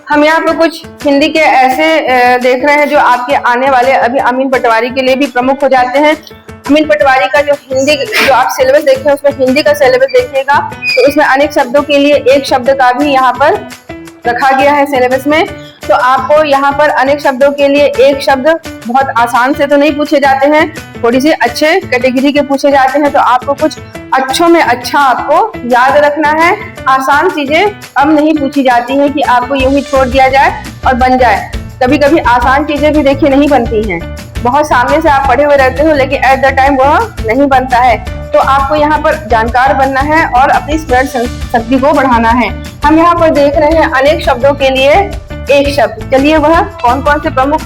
हम यहाँ पे कुछ हिंदी के ऐसे देख रहे हैं जो आपके आने वाले अभी अमीन पटवारी के लिए भी प्रमुख हो जाते हैं। अमीन पटवारी का जो हिंदी जो आप सिलेबस देखें उसमें हिंदी का सिलेबस देखिएगा तो उसमें अनेक शब्दों के लिए एक शब्द का भी यहाँ पर रखा गया है सिलेबस में। तो आपको यहाँ पर अनेक शब्दों के लिए एक शब्द बहुत आसान से तो नहीं पूछे जाते हैं, थोड़ी सी अच्छे कैटेगरी के पूछे जाते हैं। तो आपको कुछ अच्छों में अच्छा आपको याद रखना है। आसान चीजें अब नहीं पूछी जाती हैं कि आपको यूं ही छोड़ दिया जाए और बन जाए। कभी कभी आसान चीजें भी देखिए नहीं बनती हैं, बहुत सामने से आप पढ़े हुए रहते हो लेकिन एट द टाइम वह नहीं बनता है। तो आपको यहाँ पर जानकार बनना है और अपनी स्मरण शक्ति को बढ़ाना है। हम यहाँ पर देख रहे हैं अनेक शब्दों के लिए एक शब्द। चलिए वह कौन कौन से प्रमुख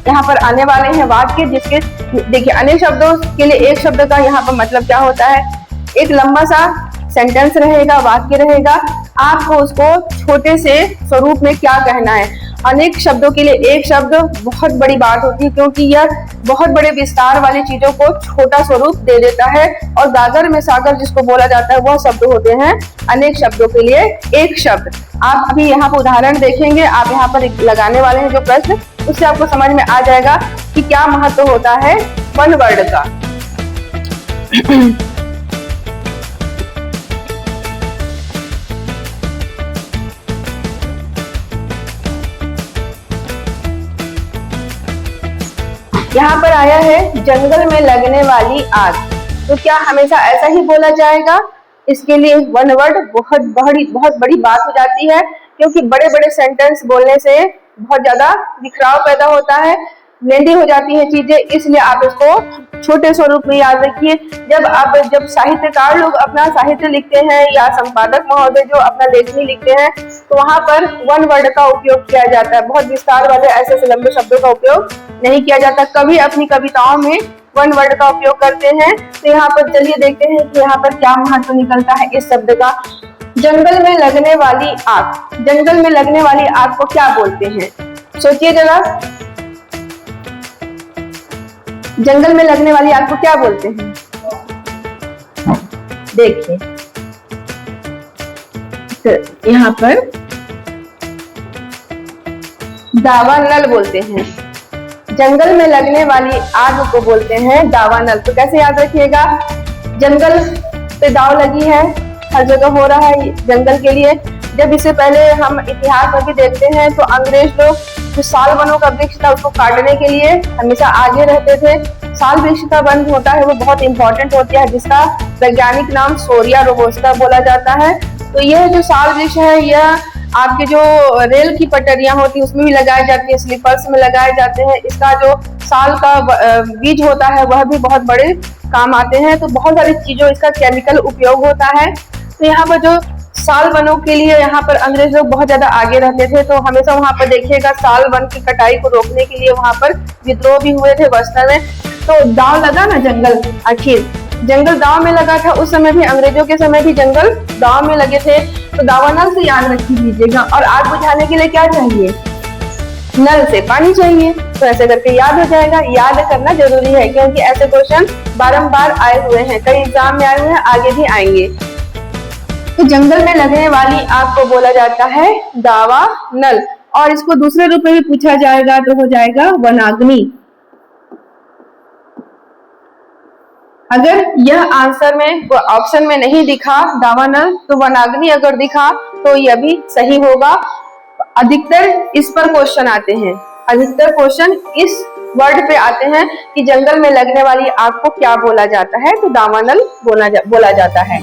यहाँ पर आने वाले हैं वाक्य, जिसके देखिए अनेक शब्दों के लिए एक शब्द का यहाँ पर मतलब क्या होता है। एक लंबा सा सेंटेंस रहेगा, वाक्य रहेगा, आपको उसको छोटे से स्वरूप में क्या कहना है। अनेक शब्दों के लिए एक शब्द बहुत बड़ी बात होती है क्योंकि यह बहुत बड़े विस्तार वाली चीजों को छोटा स्वरूप दे देता है। और गागर में सागर जिसको बोला जाता है वह शब्द होते हैं अनेक शब्दों के लिए एक शब्द। आप अभी यहाँ पर उदाहरण देखेंगे, आप यहाँ पर लगाने वाले हैं जो प्रश्न, उससे आपको समझ में आ जाएगा कि क्या महत्व होता है वन वर्ड का। यहाँ पर आया है जंगल में लगने वाली आग। तो क्या हमेशा ऐसा ही बोला जाएगा? इसके लिए वन वर्ड बहुत बड़ी बात हो जाती है क्योंकि बड़े बड़े सेंटेंस बोलने से बहुत ज्यादा बिखराव पैदा होता है, लेंदी हो जाती है चीजें। इसलिए आप इसको छोटे स्वरूप में याद रखिए। जब साहित्यकार लोग अपना साहित्य लिखते हैं या संपादक महोदय जो अपना लेखनी लिखते हैं तो वहां पर वन वर्ड का उपयोग किया जाता है। बहुत विस्तार वाले ऐसे लंबे शब्दों का उपयोग नहीं किया जाता। कभी अपनी कविताओं में वन वर्ड का उपयोग करते हैं। तो यहाँ पर चलिए देखते हैं कि यहाँ पर क्या महत्व निकलता है इस शब्द का। जंगल में लगने वाली आग। जंगल में लगने वाली आग को क्या बोलते हैं? सोचिए जरा, जंगल में लगने वाली आग को क्या बोलते हैं? देखिए तो यहाँ पर दावानल बोलते हैं। जंगल में लगने वाली आग को बोलते हैं दावानल। तो कैसे याद रखिएगा? जंगल पे दाव लगी है, हर जगह हो रहा है जंगल के लिए। जब इससे पहले हम इतिहास में भी देखते हैं तो अंग्रेज लोग जो साल वनों का वृक्ष था उसको काटने के लिए हमेशा आगे रहते थे। साल वृक्ष का वन होता है वो बहुत इंपॉर्टेंट होता है, जिसका वैज्ञानिक नाम सोरिया रोबोस्टा बोला जाता है। तो यह जो साल वृक्ष है यह आपके जो रेल की पटरियां होती है उसमें भी लगाए जाती है, स्लीपर्स में लगाए जाते हैं। इसका जो साल का बीज होता है वह भी बहुत बड़े काम आते हैं। तो बहुत सारी चीजों इसका केमिकल उपयोग होता है। तो यहाँ पर जो साल वनों के लिए यहाँ पर अंग्रेज लोग बहुत ज्यादा आगे रहते थे। तो हमेशा वहां पर देखिएगा साल वन की कटाई को रोकने के लिए वहां पर विद्रोह भी हुए थे बस्तर में। तो दांव लगा ना जंगल, आखिर जंगल दांव में लगा था। उस समय भी अंग्रेजों के समय भी जंगल दांव में लगे थे। तो दावानल से याद रख लीजिएगा। और आग बुझाने के लिए क्या चाहिए? नल से पानी चाहिए। तो ऐसे करके याद हो जाएगा। याद करना जरूरी है क्योंकि ऐसे क्वेश्चन बारंबार आए हुए हैं, कई एग्जाम में आए हुए हैं, आगे भी आएंगे। तो जंगल में लगने वाली आग को बोला जाता है दावानल। और इसको दूसरे रूप में भी पूछा जाएगा तो हो जाएगा वनाग्नि। अगर यह आंसर में ऑप्शन में नहीं दिखा दावानल तो वनाग्नि अगर दिखा तो यह भी सही होगा। अधिकतर इस पर क्वेश्चन आते हैं, अधिकतर क्वेश्चन इस वर्ड पे आते हैं कि जंगल में लगने वाली आग को क्या बोला जाता है। तो दावानल बोला जाता है।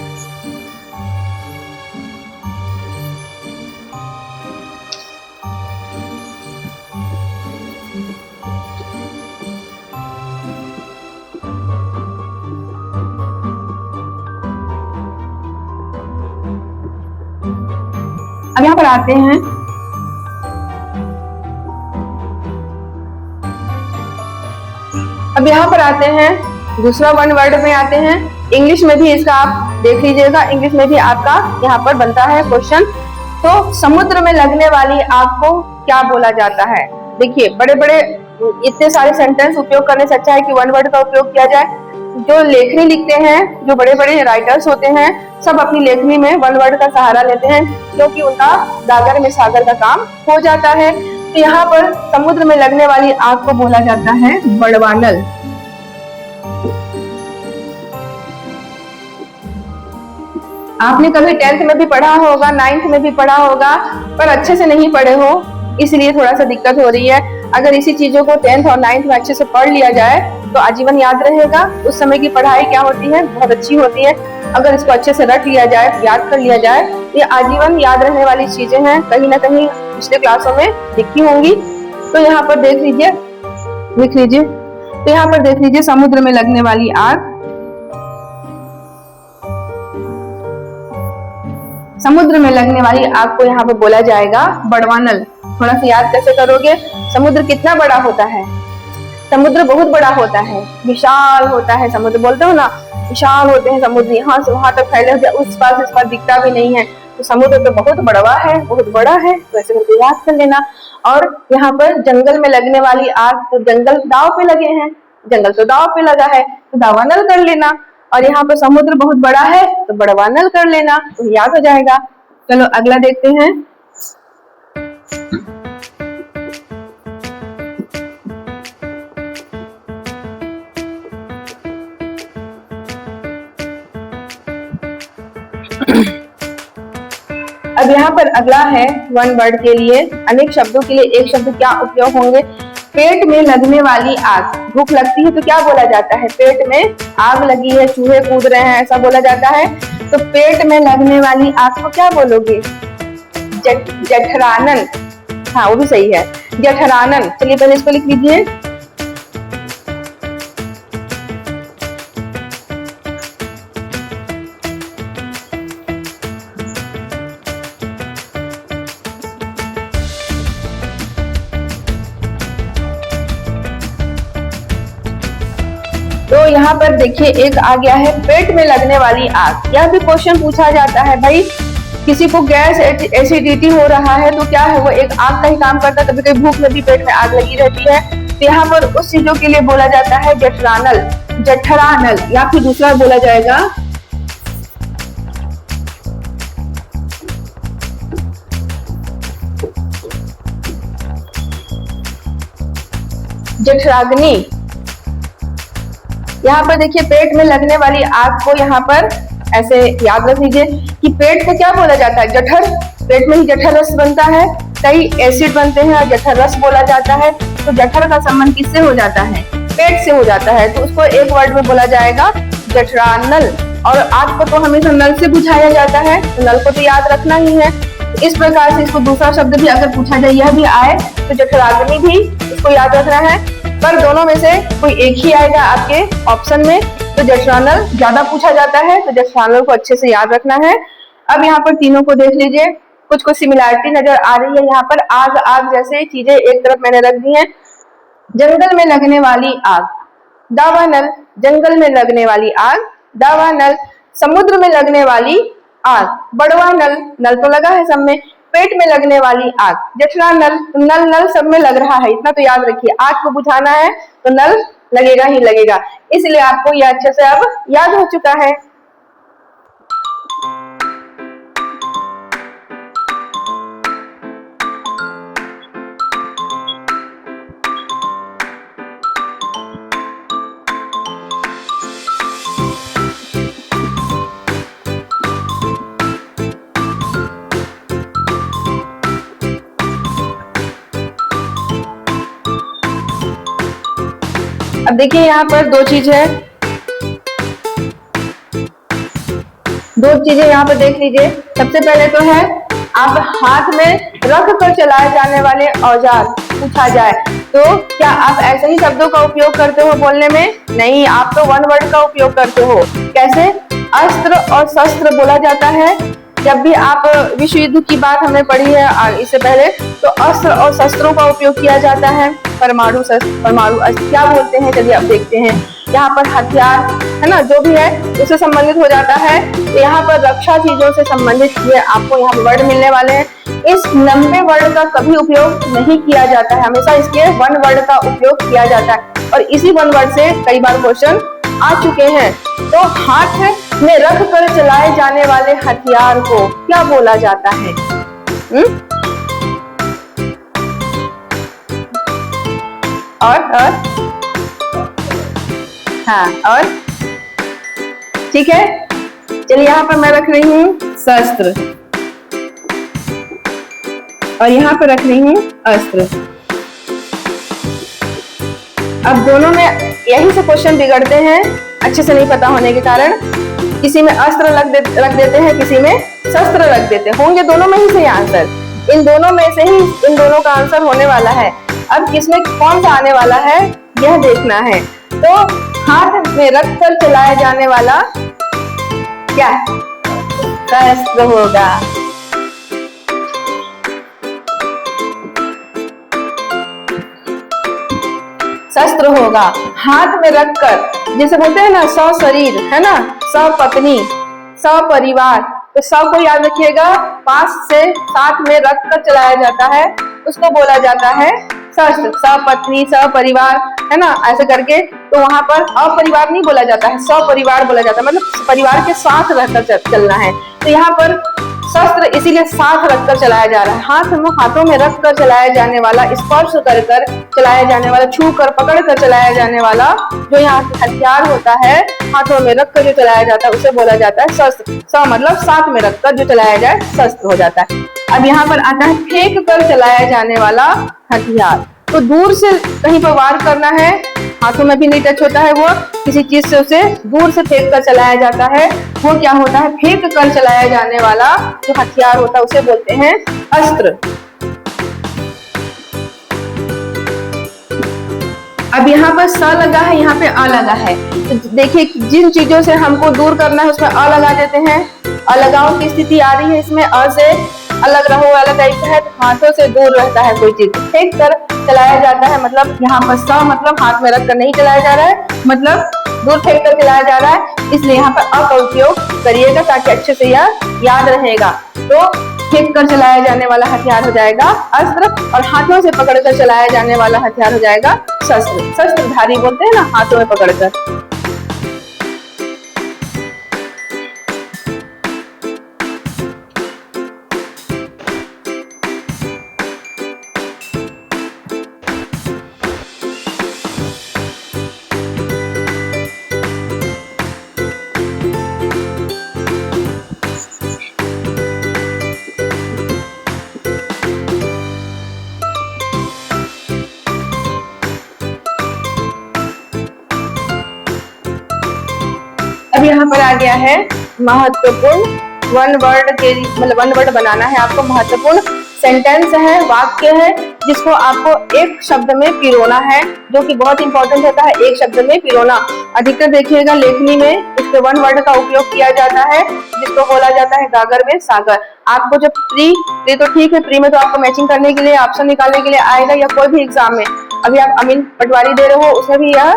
अब यहाँ पर आते हैं दूसरा वन वर्ड में आते हैं। इंग्लिश में भी इसका आप देख लीजिएगा, इंग्लिश में भी आपका यहाँ पर बनता है क्वेश्चन। तो समुद्र में लगने वाली आग को क्या बोला जाता है? देखिए बड़े बड़े इतने सारे सेंटेंस उपयोग करने से अच्छा है कि वन वर्ड का उपयोग किया जाए। जो लेखनी लिखते हैं, जो बड़े बड़े राइटर्स होते हैं, सब अपनी लेखनी में वन वर्ड का सहारा लेते हैं, क्योंकि उनका गागर में सागर का काम हो जाता है। तो यहाँ पर समुद्र में लगने वाली आग को बोला जाता है बड़वानल। आपने कभी 10th में भी पढ़ा होगा, 9th में भी पढ़ा होगा, पर अच्छे से नहीं पढ़े हो, इसलिए थोड़ा सा दिक्कत हो रही है। अगर इसी चीजों को 10th और 9th में अच्छे से पढ़ लिया जाए तो आजीवन याद रहेगा। उस समय की पढ़ाई क्या होती है, बहुत अच्छी होती है। अगर इसको अच्छे से रट लिया जाए, याद कर लिया जाए, ये आजीवन याद रहने वाली चीजें हैं, कहीं ना कहीं पिछले क्लासों में लिखी होंगी। तो यहाँ पर देख लीजिए, लिख लीजिए। तो यहाँ पर देख लीजिए, समुद्र में लगने वाली आग, समुद्र में लगने वाली आग को यहाँ पर बोला जाएगा बड़वानल। थोड़ा सा याद कैसे करोगे, समुद्र कितना बड़ा होता है, समुद्र बहुत बड़ा होता है, विशाल होता है समुद्र, बोलते हो ना विशाल होते हैं समुद्र, यहाँ से वहां तक फैले होते हैं, उस पार से इस पार दिखता भी नहीं है। तो समुद्र तो बहुत बड़ा है, बहुत बड़ा है, तो ऐसे करके याद कर लेना। और यहाँ पर जंगल में लगने वाली आग, तो जंगल दाव पे लगे हैं, जंगल तो दाव पे लगा है, तो दावानल कर लेना। और यहाँ पर समुद्र बहुत बड़ा है, तो बड़वानल कर लेना, तो याद हो जाएगा। चलो अगला देखते हैं। अब यहाँ पर अगला है वन वर्ड के लिए, अनेक शब्दों के लिए एक शब्द क्या उपयोग होंगे। पेट में लगने वाली आग, भूख लगती है तो क्या बोला जाता है, पेट में आग लगी है, चूहे कूद रहे हैं, ऐसा बोला जाता है। तो पेट में लगने वाली आग को क्या बोलोगे, जठरानन। हाँ वो भी सही है, जठरानन। चलिए पहले इसको लिख लीजिए। तो यहाँ पर देखिए एक आ गया है पेट में लगने वाली आग। यह भी क्वेश्चन पूछा जाता है भाई, किसी को गैस एसिडिटी हो रहा है तो क्या है, वो एक आग का ही काम करता है, कभी कभी भूख में भी पेट में आग लगी रहती है। तो यहाँ पर उस चीजों के लिए बोला जाता है जठरानल, जठरानल, या फिर दूसरा बोला जाएगा जठराग्नि। यहाँ पर देखिए पेट में लगने वाली आग को यहाँ पर ऐसे याद रख लीजिए कि पेट को क्या बोला जाता है, जठर। पेट में ही जठर रस बनता है, कई एसिड बनते हैं और जठर रस बोला जाता है। तो जठर का संबंध किससे हो जाता है, पेट से हो जाता है। तो उसको एक वर्ड में बोला जाएगा जठरानल। और आग को तो हमेशा नल से बुझाया जाता है, तो नल को तो याद रखना ही है। इस प्रकार से इसको दूसरा शब्द भी अगर पूछा जाए, यह भी आए तो जठराग्नि भी इसको याद रखना है, पर दोनों में से कोई एक ही आएगा आपके ऑप्शन में। तो जठरानल ज्यादा पूछा जाता है, तो जठरानल को अच्छे से याद रखना है। अब यहाँ पर तीनों को देख लीजिए, कुछ कुछ सिमिलैरिटी नजर आ रही है। यहाँ पर आग आग जैसे चीजें एक तरफ मैंने रख दी हैं। जंगल में लगने वाली आग, दावानल, जंगल में लगने वाली आग दावानल। समुद्र में लगने वाली आग, बड़वानल, नल तो लगा है सब में। पेट में लगने वाली आग, जठरानल, नल नल सब में लग रहा है, इतना तो याद रखिए। आग को बुझाना है तो नल लगेगा ही लगेगा, इसलिए आपको यह अच्छे से अब याद हो चुका है। अब देखिए यहाँ पर दो चीजें यहाँ पर देख लीजिए। सबसे पहले तो है आप हाथ में रख कर चलाए जाने वाले औजार पूछा जाए तो क्या आप ऐसे ही शब्दों का उपयोग करते हो बोलने में? नहीं, आप तो वन वर्ड का उपयोग करते हो। कैसे? अस्त्र और शस्त्र बोला जाता है। जब भी आप विश्व युद्ध की बात हमने पढ़ी है इससे पहले, तो अस्त्र और शस्त्रों का उपयोग किया जाता है। परमाणु अस्त्र क्या बोलते हैं, चलिए अब देखते हैं। यहाँ पर हथियार है ना, जो भी है उससे संबंधित हो जाता है। तो यहाँ पर रक्षा चीजों से संबंधित ये आपको यहाँ वर्ड मिलने वाले हैं। इस लंबे वर्ड का कभी उपयोग नहीं किया जाता है, हमेशा इसके वन वर्ड का उपयोग किया जाता है। और इसी वन वर्ड से कई बार क्वेश्चन आ चुके हैं, तो हाथ में रख कर चलाए जाने वाले हथियार को क्या बोला जाता है? और हाँ, और ठीक है, चलिए यहाँ पर मैं रख रही हूँ शस्त्र और यहाँ पर रख रही हूँ अस्त्र। अब दोनों में यही से क्वेश्चन बिगड़ते हैं अच्छे से नहीं पता होने के कारण। किसी में अस्त्र रख देते हैं, किसी में शस्त्र रख देते हैं। होंगे दोनों में ही सही आंसर, इन दोनों में से ही इन दोनों का आंसर होने वाला है। अब किसमें कौन सा आने वाला है यह देखना है। तो हाथ में रख कर चलाया जाने वाला क्या शस्त्र होगा? शस्त्र होगा। हाथ में रखकर, जैसे बोलते हैं ना सशरीर, है ना, सपत्नी, सपरिवार, तो सब को याद रखिएगा, 5 से 7 में रखकर चलाया जाता है, उसको बोला जाता है शस्त्र। सपत्नी, सपरिवार, है ना, ऐसे करके। तो वहां पर अपरिवार नहीं बोला जाता है, सपरिवार बोला जाता है, मतलब परिवार के साथ रहकर चलना है। तो यहाँ पर शस्त्र इसीलिए साथ रखकर चलाया जा रहा है। हाथों में रखकर चलाया जाने वाला, स्पर्श कर कर चलाया जाने वाला, छू कर पकड़ कर चलाया जाने वाला जो यहाँ हथियार होता है, हाथों में रखकर जो चलाया जाता है उसे बोला जाता है शस्त्र। स मतलब साथ में रखकर जो चलाया जाए शस्त्र हो जाता है। अब यहाँ पर आता है फेंक कर चलाया जाने वाला हथियार। तो दूर से कहीं पर वार करना है, हाथों में भी नहीं टच होता है, वो किसी चीज से उसे दूर से फेंक कर चलाया जाता है, वो क्या होता है? फेंक कर चलाया जाने वाला जो हथियार होता है उसे बोलते हैं अस्त्र। अब यहाँ पर स लगा है, यहाँ पे अ लगा है। तो देखिए जिन चीजों से हमको दूर करना है उसमें अ लगा देते हैं। अलगाव की स्थिति आ रही है इसमें, अ से अलग रहो वाला टाइप का है, हाथों से दूर रहता है कोई चीज, फेंक कर चलाया जाता है। मतलब यहाँ पर स मतलब हाथ में रख कर नहीं चलाया जा रहा है, मतलब दूर फेंक कर चलाया जा रहा है, इसलिए यहाँ पर अ का उपयोग करिएगा ताकि अच्छे से यह याद रहेगा। तो फेंक कर चलाया जाने वाला हथियार हो जाएगा अस्त्र, और हाथों से पकड़कर चलाया जाने वाला हथियार हो जाएगा शस्त्र। शस्त्रधारी बोलते हैं ना, हाथों में पकड़कर। अब यहाँ पर आ गया है महत्वपूर्ण वन वर्ड के, मतलब वन वर्ड बनाना है आपको। महत्वपूर्ण सेंटेंस है, वाक्य है, जिसको आपको एक शब्द में पिरोना है, जो कि बहुत इंपॉर्टेंट होता है, एक शब्द में पिरोना। अधिकतर देखिएगा लेखनी में इसके वन वर्ड का उपयोग किया जाता है, जिसको बोला जाता है गागर में सागर। आपको जब प्री तो ठीक है, प्री में तो आपको मैचिंग करने के लिए, ऑप्शन निकालने के लिए आएगा, या कोई भी एग्जाम में अभी आप अमीन पटवारी दे रहे हो उसमें भी यह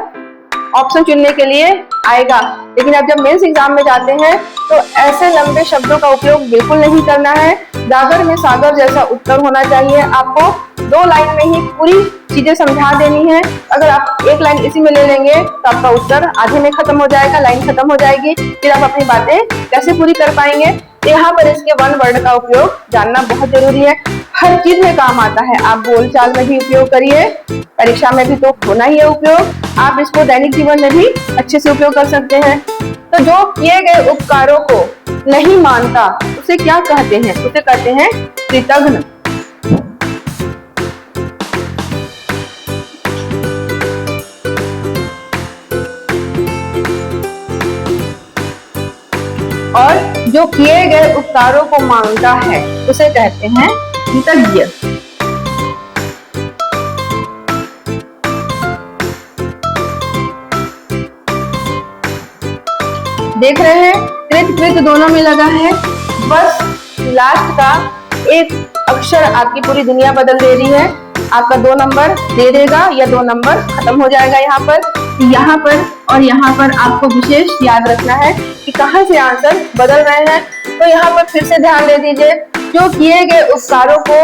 ऑप्शन चुनने के लिए आएगा। लेकिन आप जब मेंस एग्जाम में जाते हैं तो ऐसे लंबे शब्दों का उपयोग बिल्कुल नहीं करना है। गागर में सागर जैसा उत्तर होना चाहिए। आपको 2 लाइन में ही पूरी चीजें समझा देनी है। अगर आप एक लाइन इसी में ले लेंगे तो आपका उत्तर आधे में खत्म हो जाएगा, लाइन खत्म हो जाएगी, फिर आप अपनी बातें कैसे पूरी कर पाएंगे। तो यहाँ पर इसके वन वर्ड का उपयोग जानना बहुत जरूरी है, हर चीज में काम आता है। आप बोलचाल में भी उपयोग करिए, परीक्षा में भी तो होना ही है उपयोग, आप इसको दैनिक जीवन में भी अच्छे से उपयोग कर सकते हैं। तो जो किए गए उपकारों को नहीं मानता उसे क्या कहते हैं? उसे कहते हैं कृतघ्न। और जो किए गए उपकारों को मानता है उसे कहते हैं कृतज्ञ। देख रहे हैं कृत कृत दोनों में लगा है, बस लास्ट का एक अक्षर आपकी पूरी दुनिया बदल दे रही है। आपका 2 नंबर दे देगा या 2 नंबर खत्म हो जाएगा। यहाँ पर और यहाँ पर आपको विशेष याद रखना है कि कहाँ से आंसर बदल रहे हैं। तो यहाँ पर फिर से ध्यान दे दीजिए, जो किए गए उपकारों को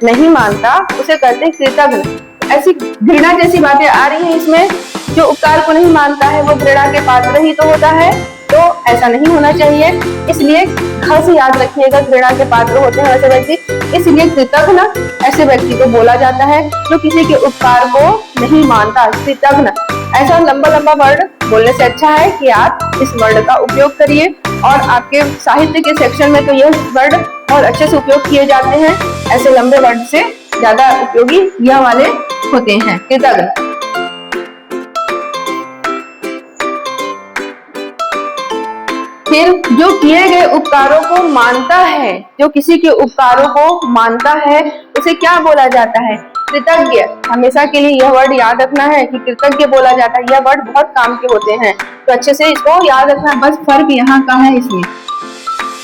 नहीं मानता उसे कहते हैं कृतघ्न। ऐसी घृणा जैसी बातें आ रही हैं इसमें। जो उपकार को नहीं मानता है वो घृणा के पात्र ही तो होता है, तो ऐसा नहीं होना चाहिए। इसलिए घर से याद रखिएगा, घृणा के पात्र होते हैं ऐसे व्यक्ति। इसलिए कृतघ्न ऐसे व्यक्ति को बोला जाता है जो किसी के उपकार को नहीं मानता। कृतघ्न ऐसा लंबा लंबा वर्ड बोलने से अच्छा है कि आप इस वर्ड का उपयोग करिए, और आपके साहित्य के सेक्शन में तो यह वर्ड बहुत अच्छे से उपयोग किए जाते हैं। ऐसे लंबे वर्ड से ज्यादा उपयोगी यह वाले होते हैं, कृतघ्न। फिर जो किए गए उपकारों को मानता है, जो किसी के उपकारों को मानता है, उसे क्या बोला जाता है? कृतज्ञ। हमेशा के लिए यह वर्ड याद रखना है कि कृतज्ञ बोला जाता है। यह वर्ड बहुत काम के होते हैं, तो अच्छे से इसको याद रखना। बस फर्क यहाँ का है, इसमें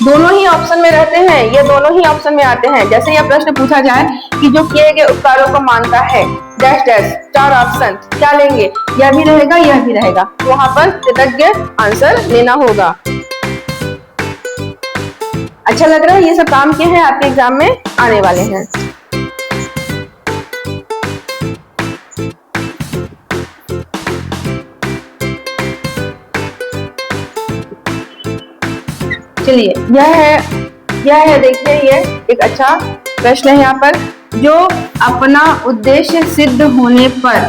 दोनों ही ऑप्शन में रहते हैं, ये दोनों ही ऑप्शन में आते हैं। जैसे यह प्रश्न पूछा जाए कि जो किए गए उपकारों को मानता है, डैश डैश, 4 ऑप्शन क्या लेंगे? यह भी रहेगा, यह भी रहेगा, तो वहां पर कृतज्ञ आंसर लेना होगा। अच्छा लग रहा है? ये सब काम के हैं, आपके एग्जाम में आने वाले हैं। चलिए, यह है देखिए, ये एक अच्छा प्रश्न है यहाँ पर। जो अपना उद्देश्य सिद्ध होने पर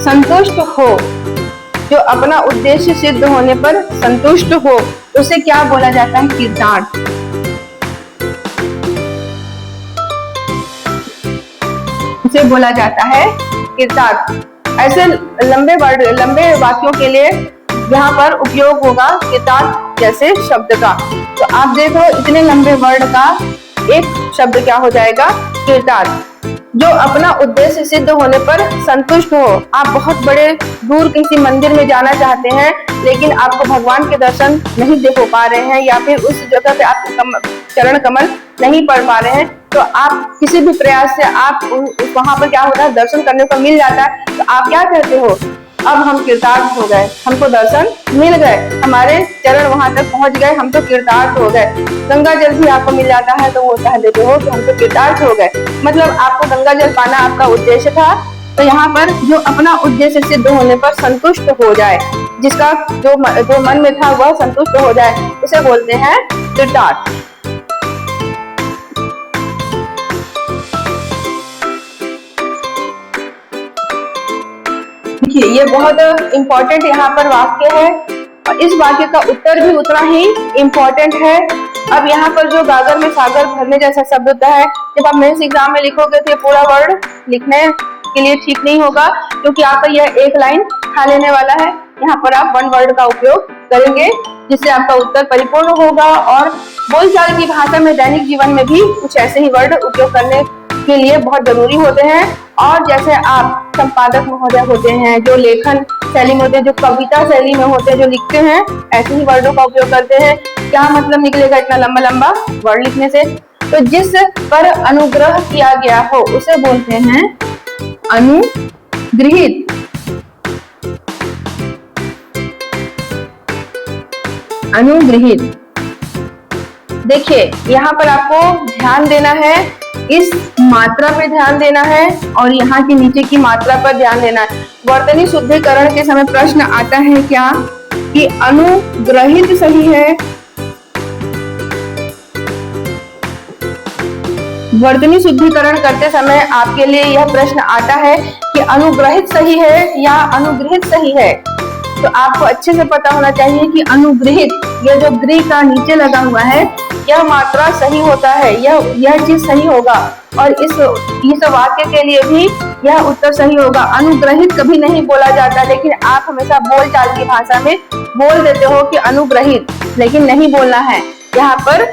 संतुष्ट हो, जो अपना उद्देश्य सिद्ध होने पर संतुष्ट हो, उसे क्या बोला जाता है? कृतार्थ। उसे बोला जाता है कृतार्थ। ऐसे लंबे वाक्यों के लिए यहाँ पर उपयोग होगा कृतार्थ जैसे शब्द का। तो आप देखो, इतने लंबे वर्ड का एक शब्द क्या हो जाएगा? कृतार्थ। जो अपना उद्देश्य सिद्ध होने पर संतुष्ट हो। आप बहुत बड़े दूर किसी मंदिर में जाना चाहते हैं, लेकिन आपको भगवान के दर्शन नहीं देख पा रहे हैं, या फिर उस जगह पे आप चरण कमल नहीं पढ़ पा रहे हैं, तो आप किसी भी प्रयास से आप वहां पर क्या होता है? दर्शन करने को मिल जाता है। तो आप क्या कहते हो? अब हम कृतार्थ हो गए, हमको दर्शन मिल गए, हमारे चरण वहां तक पहुंच गए, हम तो कृतार्थ हो गए। गंगा जल भी आपको मिल जाता है तो वो कह देते हो कि हम तो कृतार्थ हो गए। मतलब आपको गंगा जल पाना आपका उद्देश्य था। तो यहाँ पर जो अपना उद्देश्य सिद्ध होने पर संतुष्ट हो जाए, जिसका जो मन में था वह संतुष्ट हो जाए, उसे बोलते हैं कृतार्थ। देखिए, ये बहुत इंपॉर्टेंट यहाँ पर वाक्य है, और इस वाक्य का उत्तर भी उतना ही इंपॉर्टेंट है। अब यहाँ पर जो गागर में सागर भरने जैसा शब्द होता है, जब आप मेंस एग्जाम में लिखोगे तो ये पूरा वर्ड लिखने के लिए ठीक नहीं होगा, क्योंकि यहाँ पर यह एक लाइन खा लेने वाला है। यहाँ पर आप वन वर्ड का उपयोग करेंगे, जिससे आपका उत्तर परिपूर्ण होगा। और बोलचाल की भाषा में दैनिक जीवन में भी कुछ ऐसे ही वर्ड उपयोग करने के लिए बहुत जरूरी होते हैं। और जैसे आप संपादक महोदय होते हैं, जो लेखन शैली में होते हैं, जो कविता शैली में होते हैं, जो लिखते हैं, ऐसे ही वर्डों का उपयोग करते हैं। क्या मतलब निकलेगा इतना लंबा लंबा वर्ड लिखने से? तो जिस पर अनुग्रह किया गया हो उसे बोलते हैं अनुगृहित। अनुगृहित। देखिए, यहाँ पर आपको ध्यान देना है, इस मात्रा पे ध्यान देना है, और यहाँ के नीचे की मात्रा पर ध्यान देना है। वर्तनी शुद्धिकरण के समय प्रश्न आता है क्या कि अनुग्रहित सही है? वर्तनी शुद्धिकरण करते समय आपके लिए यह प्रश्न आता है कि अनुग्रहित सही है या अनुगृहित सही है। तो आपको अच्छे से पता होना चाहिए कि अनुगृहित, यह जो गृह का नीचे लगा हुआ है, यह मात्रा सही होता है, यह चीज सही होगा, और इस वाक्य के लिए भी यह उत्तर सही होगा। अनुग्रहित कभी नहीं बोला जाता, लेकिन आप हमेशा बोलचाल की भाषा में बोल देते हो कि अनुग्रहित, लेकिन नहीं बोलना है। यहाँ पर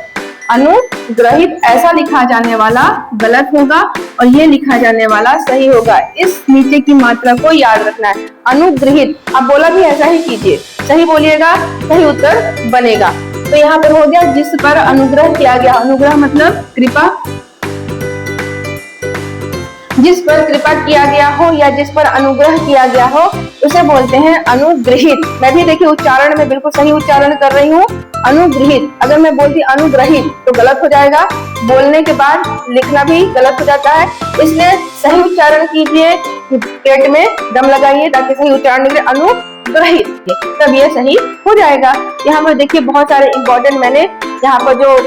अनुग्रहित ऐसा लिखा जाने वाला गलत होगा, और ये लिखा जाने वाला सही होगा। इस नीचे की मात्रा को याद रखना है। अनुग्रहित, आप बोला भी ऐसा ही कीजिए, सही बोलिएगा, सही उत्तर बनेगा। तो यहाँ पर हो गया जिस पर अनुग्रह किया गया। अनुग्रह मतलब कृपा, जिस पर कृपा किया गया हो या जिस पर अनुग्रह किया गया हो उसे बोलते हैं अनुग्रहित। मैं भी देखिए उच्चारण में बिल्कुल सही उच्चारण कर रही हूँ, अनुग्रहित। अगर मैं बोलती अनुग्रहित तो गलत हो जाएगा, बोलने के बाद लिखना भी गलत हो जाता है, इसलिए सही उच्चारण कीजिए। पेट में दम लगाइए ताकि सही उच्चारण निकले, अनुग्रहित, तब ये सही हो जाएगा। यहाँ पर देखिए बहुत सारे इंपॉर्टेंट मैंने यहाँ पर जो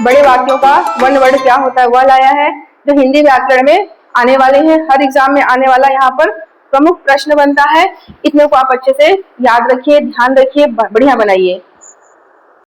बड़े वाक्यों का वन वर्ड क्या होता है वह लाया है, जो हिंदी व्याकरण में आने वाले हैं, हर एग्जाम में आने वाला यहाँ पर प्रमुख प्रश्न बनता है। इतने को आप अच्छे से याद रखिए, ध्यान रखिए, बढ़िया बनाइए।